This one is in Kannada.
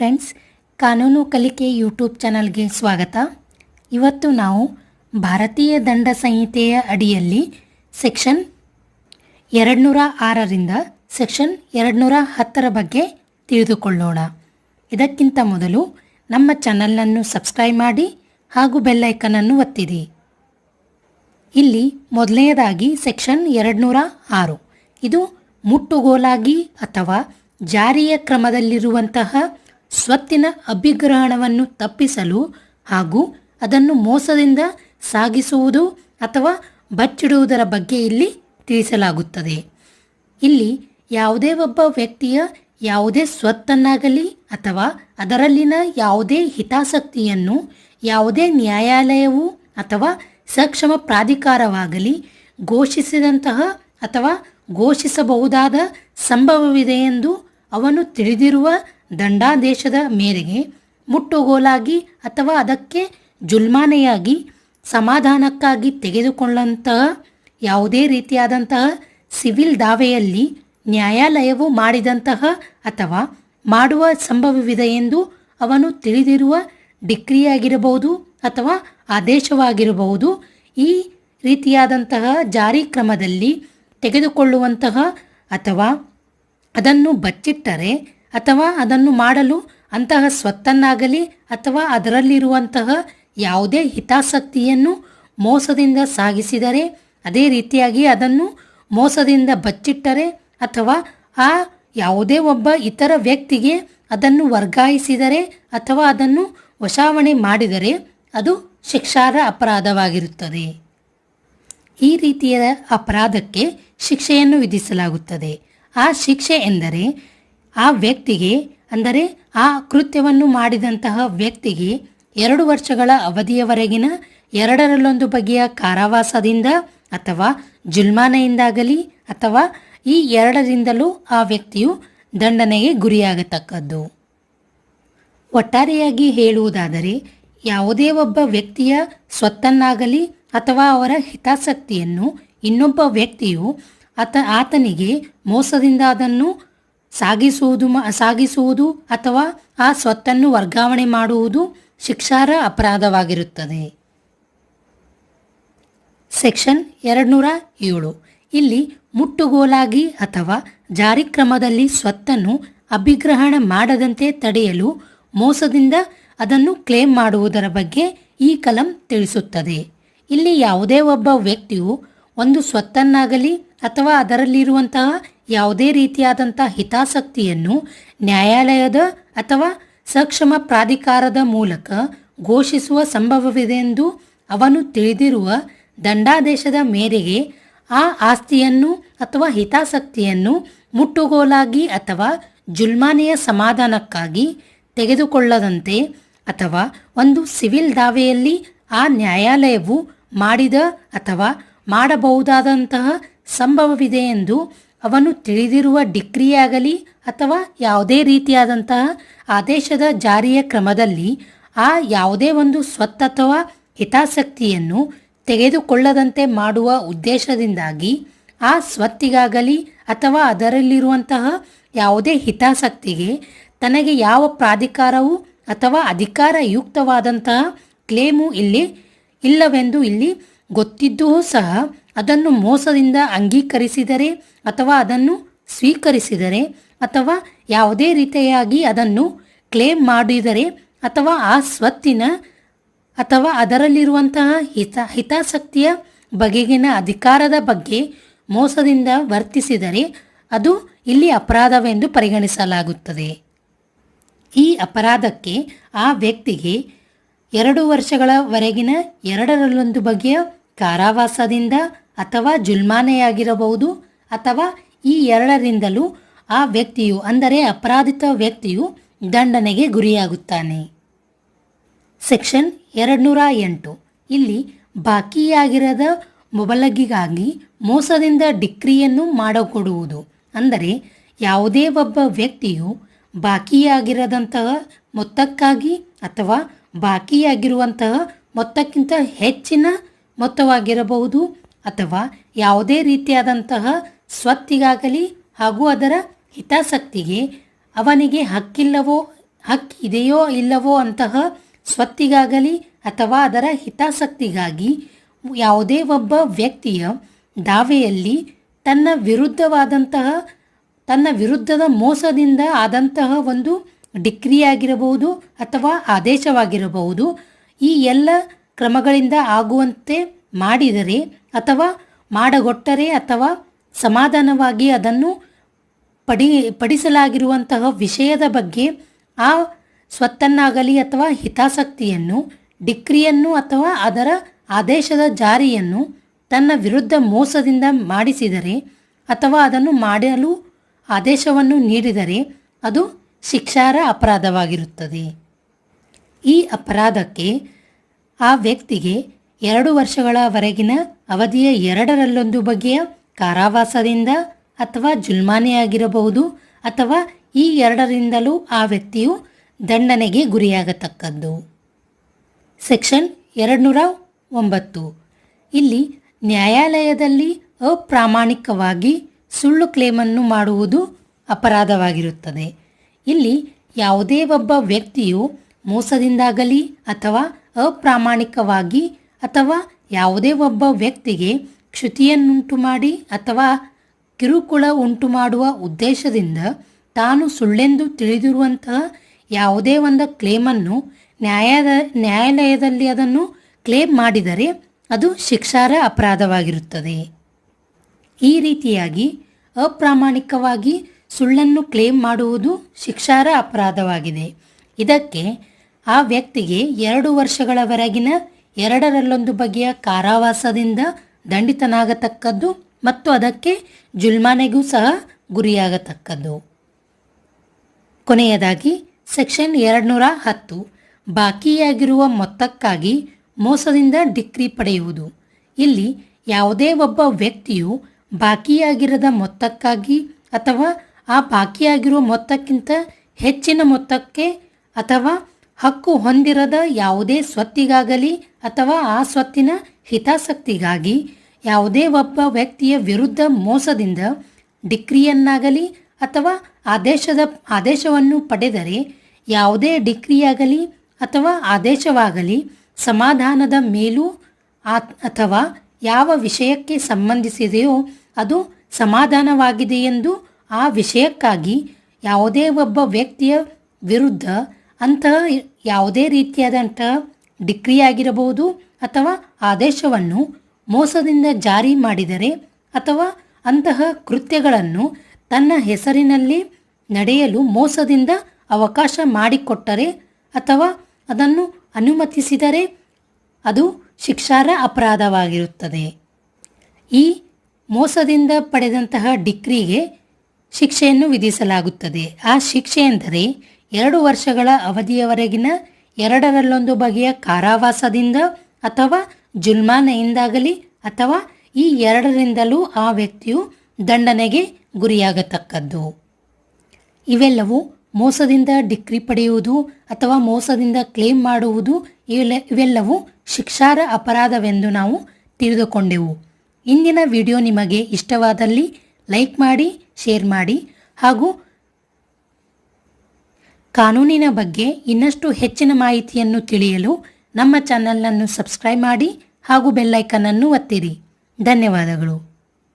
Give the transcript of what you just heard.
ಫ್ರೆಂಡ್ಸ್, ಕಾನೂನು ಕಲಿಕೆ ಯೂಟ್ಯೂಬ್ ಚಾನಲ್ಗೆ ಸ್ವಾಗತ. ಇವತ್ತು ನಾವು ಭಾರತೀಯ ದಂಡ ಸಂಹಿತೆಯ ಅಡಿಯಲ್ಲಿ ಸೆಕ್ಷನ್ 206ರಿಂದ ಸೆಕ್ಷನ್ 210 ಬಗ್ಗೆ ತಿಳಿದುಕೊಳ್ಳೋಣ. ಇದಕ್ಕಿಂತ ಮೊದಲು ನಮ್ಮ ಚಾನಲನ್ನು ಸಬ್ಸ್ಕ್ರೈಬ್ ಮಾಡಿ ಹಾಗೂ ಬೆಲ್ ಐಕನನ್ನು ಒತ್ತಿರಿ. ಇಲ್ಲಿ ಮೊದಲನೆಯದಾಗಿ ಸೆಕ್ಷನ್ 206 ಇದು ಮುಟ್ಟುಗೋಲಾಗಿ ಅಥವಾ ಜಾರಿಯ ಕ್ರಮದಲ್ಲಿರುವಂತಹ ಸ್ವತ್ತಿನ ಅಭಿಗ್ರಹಣವನ್ನು ತಪ್ಪಿಸಲು ಹಾಗೂ ಅದನ್ನು ಮೋಸದಿಂದ ಸಾಗಿಸುವುದು ಅಥವಾ ಬಚ್ಚಿಡುವುದರ ಬಗ್ಗೆ ಇಲ್ಲಿ ತಿಳಿಸಲಾಗುತ್ತದೆ. ಇಲ್ಲಿ ಯಾವುದೇ ಒಬ್ಬ ವ್ಯಕ್ತಿಯ ಯಾವುದೇ ಸ್ವತ್ತನ್ನಾಗಲಿ ಅಥವಾ ಅದರಲ್ಲಿನ ಯಾವುದೇ ಹಿತಾಸಕ್ತಿಯನ್ನು ಯಾವುದೇ ನ್ಯಾಯಾಲಯವು ಅಥವಾ ಸಕ್ಷಮ ಪ್ರಾಧಿಕಾರವಾಗಲಿ ಘೋಷಿಸಿದಂತಹ ಅಥವಾ ಘೋಷಿಸಬಹುದಾದ ಸಂಭವವಿದೆಯೆಂದು ಅವನು ತಿಳಿದಿರುವ ದಂಡಾದೇಶದ ಮೇರೆಗೆ ಮುಟ್ಟುಗೋಲಾಗಿ ಅಥವಾ ಅದಕ್ಕೆ ಜುಲ್ಮಾನೆಯಾಗಿ ಸಮಾಧಾನಕ್ಕಾಗಿ ತೆಗೆದುಕೊಳ್ಳಂತಹ ಯಾವುದೇ ರೀತಿಯಾದಂತಹ ಸಿವಿಲ್ ದಾವೆಯಲ್ಲಿ ನ್ಯಾಯಾಲಯವು ಮಾಡಿದಂತಹ ಅಥವಾ ಮಾಡುವ ಸಂಭವವಿದೆಯೆಂದು ಅವನು ತಿಳಿದಿರುವ ಡಿಕ್ರಿಯಾಗಿರಬಹುದು ಅಥವಾ ಆದೇಶವಾಗಿರಬಹುದು. ಈ ರೀತಿಯಾದಂತಹ ಜಾರಿ ಕ್ರಮದಲ್ಲಿ ತೆಗೆದುಕೊಳ್ಳುವಂತಹ ಅಥವಾ ಅದನ್ನು ಬಚ್ಚಿಟ್ಟರೆ ಅಥವಾ ಅದನ್ನು ಮಾಡಲು ಅಂತಹ ಸ್ವತ್ತನ್ನಾಗಲಿ ಅಥವಾ ಅದರಲ್ಲಿರುವಂತಹ ಯಾವುದೇ ಹಿತಾಸಕ್ತಿಯನ್ನು ಮೋಸದಿಂದ ಸಾಗಿಸಿದರೆ, ಅದೇ ರೀತಿಯಾಗಿ ಅದನ್ನು ಮೋಸದಿಂದ ಬಚ್ಚಿಟ್ಟರೆ ಅಥವಾ ಆ ಯಾವುದೇ ಒಬ್ಬ ಇತರ ವ್ಯಕ್ತಿಗೆ ಅದನ್ನು ವರ್ಗಾಯಿಸಿದರೆ ಅಥವಾ ಅದನ್ನು ವಶಾವಣೆ ಮಾಡಿದರೆ ಅದು ಶಿಕ್ಷಾರ್ಹ ಅಪರಾಧವಾಗಿರುತ್ತದೆ. ಈ ರೀತಿಯ ಅಪರಾಧಕ್ಕೆ ಶಿಕ್ಷೆಯನ್ನು ವಿಧಿಸಲಾಗುತ್ತದೆ. ಆ ಶಿಕ್ಷೆ ಎಂದರೆ ಆ ವ್ಯಕ್ತಿಗೆ, ಅಂದರೆ ಆ ಕೃತ್ಯವನ್ನು ಮಾಡಿದಂತಹ ವ್ಯಕ್ತಿಗೆ 2 ವರ್ಷಗಳ ಅವಧಿಯವರೆಗಿನ 2 ಬಗೆಯ ಕಾರಾವಾಸದಿಂದ ಅಥವಾ ಜುಲ್ಮಾನೆಯಿಂದಾಗಲಿ ಅಥವಾ ಈ 2ರಿಂದಲೂ ಆ ವ್ಯಕ್ತಿಯು ದಂಡನೆಗೆ ಗುರಿಯಾಗತಕ್ಕದ್ದು. ಒಟ್ಟಾರೆಯಾಗಿ ಹೇಳುವುದಾದರೆ, ಯಾವುದೇ ಒಬ್ಬ ವ್ಯಕ್ತಿಯ ಸ್ವತ್ತನ್ನಾಗಲಿ ಅಥವಾ ಅವರ ಹಿತಾಸಕ್ತಿಯನ್ನು ಇನ್ನೊಬ್ಬ ವ್ಯಕ್ತಿಯು ಆತನಿಗೆ ಮೋಸದಿಂದ ಅದನ್ನು ಸಾಗಿಸುವುದು ಅಥವಾ ಆ ಸ್ವತ್ತನ್ನು ವರ್ಗಾವಣೆ ಮಾಡುವುದು ಶಿಕ್ಷಾರ್ಹ ಅಪರಾಧವಾಗಿರುತ್ತದೆ. ಸೆಕ್ಷನ್ 207 ಇಲ್ಲಿ ಮುಟ್ಟುಗೋಲಾಗಿ ಅಥವಾ ಜಾರಿ ಕ್ರಮದಲ್ಲಿ ಸ್ವತ್ತನ್ನು ಅಭಿಗ್ರಹಣ ಮಾಡದಂತೆ ತಡೆಯಲು ಮೋಸದಿಂದ ಅದನ್ನು ಕ್ಲೇಮ್ ಮಾಡುವುದರ ಬಗ್ಗೆ ಈ ಕಲಂ ತಿಳಿಸುತ್ತದೆ. ಇಲ್ಲಿ ಯಾವುದೇ ಒಬ್ಬ ವ್ಯಕ್ತಿಯು ಒಂದು ಸ್ವತ್ತನ್ನಾಗಲಿ ಅಥವಾ ಅದರಲ್ಲಿರುವಂತಹ ಯಾವುದೇ ರೀತಿಯಾದಂಥ ಹಿತಾಸಕ್ತಿಯನ್ನು ನ್ಯಾಯಾಲಯದ ಅಥವಾ ಸಕ್ಷಮ ಪ್ರಾಧಿಕಾರದ ಮೂಲಕ ಘೋಷಿಸುವ ಸಂಭವವಿದೆಯೆಂದು ಅವನು ತಿಳಿದಿರುವ ದಂಡಾದೇಶದ ಮೇರೆಗೆ ಆ ಆಸ್ತಿಯನ್ನು ಅಥವಾ ಹಿತಾಸಕ್ತಿಯನ್ನು ಮುಟ್ಟುಗೋಲಾಗಿ ಅಥವಾ ಜುಲ್ಮಾನೆಯ ಸಮಾಧಾನಕ್ಕಾಗಿ ತೆಗೆದುಕೊಳ್ಳದಂತೆ ಅಥವಾ ಒಂದು ಸಿವಿಲ್ ದಾವೆಯಲ್ಲಿ ಆ ನ್ಯಾಯಾಲಯವು ಮಾಡಿದ ಅಥವಾ ಮಾಡಬಹುದಾದಂತಹ ಸಂಭವವಿದೆಯೆಂದು ಅವನು ತಿಳಿದಿರುವ ಡಿಕ್ರಿಯಾಗಲಿ ಅಥವಾ ಯಾವುದೇ ರೀತಿಯಾದಂತಹ ಆದೇಶದ ಜಾರಿಯ ಕ್ರಮದಲ್ಲಿ ಆ ಯಾವುದೇ ಒಂದು ಸ್ವತ್ತು ಅಥವಾ ಹಿತಾಸಕ್ತಿಯನ್ನು ತೆಗೆದುಕೊಳ್ಳದಂತೆ ಮಾಡುವ ಉದ್ದೇಶದಿಂದಾಗಿ ಆ ಸ್ವತ್ತಿಗಾಗಲಿ ಅಥವಾ ಅದರಲ್ಲಿರುವಂತಹ ಯಾವುದೇ ಹಿತಾಸಕ್ತಿಗೆ ತನಗೆ ಯಾವ ಪ್ರಾಧಿಕಾರವು ಅಥವಾ ಅಧಿಕಾರಯುಕ್ತವಾದಂತಹ ಕ್ಲೇಮು ಇಲ್ಲಿ ಇಲ್ಲವೆಂದು ಇಲ್ಲಿ ಗೊತ್ತಿದ್ದೂ ಸಹ ಅದನ್ನು ಮೋಸದಿಂದ ಅಂಗೀಕರಿಸಿದರೆ ಅಥವಾ ಅದನ್ನು ಸ್ವೀಕರಿಸಿದರೆ ಅಥವಾ ಯಾವುದೇ ರೀತಿಯಾಗಿ ಅದನ್ನು ಕ್ಲೇಮ್ ಮಾಡಿದರೆ ಅಥವಾ ಆ ಸ್ವತ್ತಿನ ಅಥವಾ ಅದರಲ್ಲಿರುವಂತಹ ಹಿತಾಸಕ್ತಿಯ ಬಗೆಗಿನ ಅಧಿಕಾರದ ಬಗ್ಗೆ ಮೋಸದಿಂದ ವರ್ತಿಸಿದರೆ ಅದು ಇಲ್ಲಿ ಅಪರಾಧವೆಂದು ಪರಿಗಣಿಸಲಾಗುತ್ತದೆ. ಈ ಅಪರಾಧಕ್ಕೆ ಆ ವ್ಯಕ್ತಿಗೆ 2 ವರ್ಷಗಳವರೆಗಿನ 2 ಬಗೆಯ ಕಾರಾವಾಸದಿಂದ ಅಥವಾ ಜುಲ್ಮಾನೆಯಾಗಿರಬಹುದು ಅಥವಾ ಈ 2ರಿಂದಲೂ ಆ ವ್ಯಕ್ತಿಯು, ಅಂದರೆ ಅಪರಾಧಿತ ವ್ಯಕ್ತಿಯು ದಂಡನೆಗೆ ಗುರಿಯಾಗುತ್ತಾನೆ. ಸೆಕ್ಷನ್ 208 ಇಲ್ಲಿ ಬಾಕಿಯಾಗಿರದ ಮೊಬಲಗಿಗಾಗಿ ಮೋಸದಿಂದ ಡಿಕ್ರಿಯನ್ನು ಮಾಡಿಕೊಡುವುದು. ಅಂದರೆ ಯಾವುದೇ ಒಬ್ಬ ವ್ಯಕ್ತಿಯು ಬಾಕಿಯಾಗಿರದಂತಹ ಮೊತ್ತಕ್ಕಾಗಿ ಅಥವಾ ಬಾಕಿಯಾಗಿರುವಂತಹ ಮೊತ್ತಕ್ಕಿಂತ ಹೆಚ್ಚಿನ ಮೊತ್ತವಾಗಿರಬಹುದು ಅಥವಾ ಯಾವುದೇ ರೀತಿಯಾದಂತಹ ಸ್ವತ್ತಿಗಾಗಲಿ ಹಾಗೂ ಅದರ ಹಿತಾಸಕ್ತಿಗೆ ಅವನಿಗೆ ಹಕ್ಕಿಲ್ಲವೋ ಹಕ್ಕು ಇದೆಯೋ ಇಲ್ಲವೋ ಅಂತಹ ಸ್ವತ್ತಿಗಾಗಲಿ ಅಥವಾ ಅದರ ಹಿತಾಸಕ್ತಿಗಾಗಿ ಯಾವುದೇ ಒಬ್ಬ ವ್ಯಕ್ತಿಯ ದಾವೆಯಲ್ಲಿ ತನ್ನ ವಿರುದ್ಧದ ಮೋಸದಿಂದ ಆದಂತಹ ಒಂದು ಡಿಕ್ರಿ ಆಗಿರಬಹುದು ಅಥವಾ ಆದೇಶವಾಗಿರಬಹುದು, ಈ ಎಲ್ಲ ಕ್ರಮಗಳಿಂದ ಆಗುವಂತೆ ಮಾಡಿದರೆ ಅಥವಾ ಮಾಡಗೊಟ್ಟರೆ ಅಥವಾ ಸಮಾಧಾನವಾಗಿ ಅದನ್ನು ಪಡಿಸಲಾಗಿರುವಂತಹ ವಿಷಯದ ಬಗ್ಗೆ ಆ ಸ್ವತ್ತನ್ನಾಗಲಿ ಅಥವಾ ಹಿತಾಸಕ್ತಿಯನ್ನು, ಡಿಕ್ರಿಯನ್ನು ಅಥವಾ ಅದರ ಆದೇಶದ ಜಾರಿಯನ್ನು ತನ್ನ ವಿರುದ್ಧ ಮೋಸದಿಂದ ಮಾಡಿಸಿದರೆ ಅಥವಾ ಅದನ್ನು ಮಾಡಲು ಆದೇಶವನ್ನು ನೀಡಿದರೆ ಅದು ಶಿಕ್ಷಾರ್ಹ ಅಪರಾಧವಾಗಿರುತ್ತದೆ. ಈ ಅಪರಾಧಕ್ಕೆ ಆ ವ್ಯಕ್ತಿಗೆ 2 ವರ್ಷಗಳವರೆಗಿನ ಅವಧಿಯ 2 ಬಗೆಯ ಕಾರಾವಾಸದಿಂದ ಅಥವಾ ಜುಲ್ಮಾನೆಯಾಗಿರಬಹುದು ಅಥವಾ ಈ 2ರಿಂದಲೂ ಆ ವ್ಯಕ್ತಿಯು ದಂಡನೆಗೆ ಗುರಿಯಾಗತಕ್ಕದ್ದು. ಸೆಕ್ಷನ್ 209 ಇಲ್ಲಿ ನ್ಯಾಯಾಲಯದಲ್ಲಿ ಅಪ್ರಾಮಾಣಿಕವಾಗಿ ಸುಳ್ಳು ಕ್ಲೇಮನ್ನು ಮಾಡುವುದು ಅಪರಾಧವಾಗಿರುತ್ತದೆ. ಇಲ್ಲಿ ಯಾವುದೇ ಒಬ್ಬ ವ್ಯಕ್ತಿಯು ಮೋಸದಿಂದಾಗಲಿ ಅಥವಾ ಅಪ್ರಾಮಾಣಿಕವಾಗಿ ಅಥವಾ ಯಾವುದೇ ಒಬ್ಬ ವ್ಯಕ್ತಿಗೆ ಕ್ಷತಿಯನ್ನುಂಟು ಮಾಡಿ ಅಥವಾ ಕಿರುಕುಳ ಉಂಟು ಮಾಡುವ ಉದ್ದೇಶದಿಂದ ತಾನು ಸುಳ್ಳೆಂದು ತಿಳಿದಿರುವಂತಹ ಯಾವುದೇ ಒಂದು ಕ್ಲೇಮನ್ನು ನ್ಯಾಯಾಲಯದಲ್ಲಿ ಅದನ್ನು ಕ್ಲೇಮ್ ಮಾಡಿದರೆ ಅದು ಶಿಕ್ಷಾರ್ಹ ಅಪರಾಧವಾಗಿರುತ್ತದೆ. ಈ ರೀತಿಯಾಗಿ ಅಪ್ರಾಮಾಣಿಕವಾಗಿ ಸುಳ್ಳನ್ನು ಕ್ಲೇಮ್ ಮಾಡುವುದು ಶಿಕ್ಷಾರ್ಹ ಅಪರಾಧವಾಗಿದೆ. ಇದಕ್ಕೆ ಆ ವ್ಯಕ್ತಿಗೆ 2 ವರ್ಷಗಳವರೆಗಿನ 2 ಬಗೆಯ ಕಾರಾವಾಸದಿಂದ ದಂಡಿತನಾಗತಕ್ಕದ್ದು ಮತ್ತು ಅದಕ್ಕೆ ಜುಲ್ಮಾನೆಗೂ ಸಹ ಗುರಿಯಾಗತಕ್ಕದ್ದು. ಕೊನೆಯದಾಗಿ ಸೆಕ್ಷನ್ 210 ಬಾಕಿಯಾಗಿರುವ ಮೊತ್ತಕ್ಕಾಗಿ ಮೋಸದಿಂದ ಡಿಕ್ರಿ ಪಡೆಯುವುದು. ಇಲ್ಲಿ ಯಾವುದೇ ಒಬ್ಬ ವ್ಯಕ್ತಿಯು ಬಾಕಿಯಾಗಿರದ ಮೊತ್ತಕ್ಕಾಗಿ ಅಥವಾ ಆ ಬಾಕಿಯಾಗಿರುವ ಮೊತ್ತಕ್ಕಿಂತ ಹೆಚ್ಚಿನ ಮೊತ್ತಕ್ಕೆ ಅಥವಾ ಹಕ್ಕು ಹೊಂದಿರದ ಯಾವುದೇ ಸ್ವತ್ತಿಗಾಗಲಿ ಅಥವಾ ಆ ಸ್ವತ್ತಿನ ಹಿತಾಸಕ್ತಿಗಾಗಿ ಯಾವುದೇ ಒಬ್ಬ ವ್ಯಕ್ತಿಯ ವಿರುದ್ಧ ಮೋಸದಿಂದ ಡಿಕ್ರಿಯನ್ನಾಗಲಿ ಅಥವಾ ಆದೇಶವನ್ನು ಪಡೆದರೆ ಯಾವುದೇ ಡಿಕ್ರಿಯಾಗಲಿ ಅಥವಾ ಆದೇಶವಾಗಲಿ ಸಮಾಧಾನದ ಮೇಲೂ ಅಥವಾ ಯಾವ ವಿಷಯಕ್ಕೆ ಸಂಬಂಧಿಸಿದೆಯೋ ಅದು ಸಮಾಧಾನವಾಗಿದೆಯೆಂದು ಆ ವಿಷಯಕ್ಕಾಗಿ ಯಾವುದೇ ಒಬ್ಬ ವ್ಯಕ್ತಿಯ ವಿರುದ್ಧ ಅಂತಹ ಯಾವುದೇ ರೀತಿಯಾದಂತಹ ಡಿಕ್ರಿಯಾಗಿರಬಹುದು ಅಥವಾ ಆದೇಶವನ್ನು ಮೋಸದಿಂದ ಜಾರಿ ಮಾಡಿದರೆ ಅಥವಾ ಅಂತಹ ಕೃತ್ಯಗಳನ್ನು ತನ್ನ ಹೆಸರಿನಲ್ಲಿ ನಡೆಯಲು ಮೋಸದಿಂದ ಅವಕಾಶ ಮಾಡಿಕೊಟ್ಟರೆ ಅಥವಾ ಅದನ್ನು ಅನುಮತಿಸಿದರೆ ಅದು ಶಿಕ್ಷಾರ್ಹ ಅಪರಾಧವಾಗಿರುತ್ತದೆ. ಈ ಮೋಸದಿಂದ ಪಡೆದಂತಹ ಡಿಕ್ರಿಗೆ ಶಿಕ್ಷೆಯನ್ನು ವಿಧಿಸಲಾಗುತ್ತದೆ. ಆ ಶಿಕ್ಷೆ ಎಂದರೆ 2 ವರ್ಷಗಳ ಅವಧಿಯವರೆಗಿನ 2 ಬಗೆಯ ಕಾರಾವಾಸದಿಂದ ಅಥವಾ ಜುಲ್ಮಾನೆಯಿಂದಾಗಲಿ ಅಥವಾ ಈ 2ರಿಂದಲೂ ಆ ವ್ಯಕ್ತಿಯು ದಂಡನೆಗೆ ಗುರಿಯಾಗತಕ್ಕದ್ದು. ಇವೆಲ್ಲವೂ ಮೋಸದಿಂದ ಡಿಕ್ರಿ ಪಡೆಯುವುದು ಅಥವಾ ಮೋಸದಿಂದ ಕ್ಲೇಮ್ ಮಾಡುವುದು ಇವೆಲ್ಲವೂ ಶಿಕ್ಷಾರ್ಹ ಅಪರಾಧವೆಂದು ನಾವು ತಿಳಿದುಕೊಂಡೆವು. ಇಂದಿನ ವಿಡಿಯೋ ನಿಮಗೆ ಇಷ್ಟವಾದಲ್ಲಿ ಲೈಕ್ ಮಾಡಿ, ಶೇರ್ ಮಾಡಿ ಹಾಗೂ ಕಾನೂನಿನ ಬಗ್ಗೆ ಇನ್ನಷ್ಟು ಹೆಚ್ಚಿನ ಮಾಹಿತಿಯನ್ನು ತಿಳಿಯಲು ನಮ್ಮ ಚಾನಲನ್ನು ಸಬ್ಸ್ಕ್ರೈಬ್ ಮಾಡಿ ಹಾಗೂ ಬೆಲ್ ಐಕಾನ್ ಅನ್ನು ಒತ್ತಿರಿ. ಧನ್ಯವಾದಗಳು.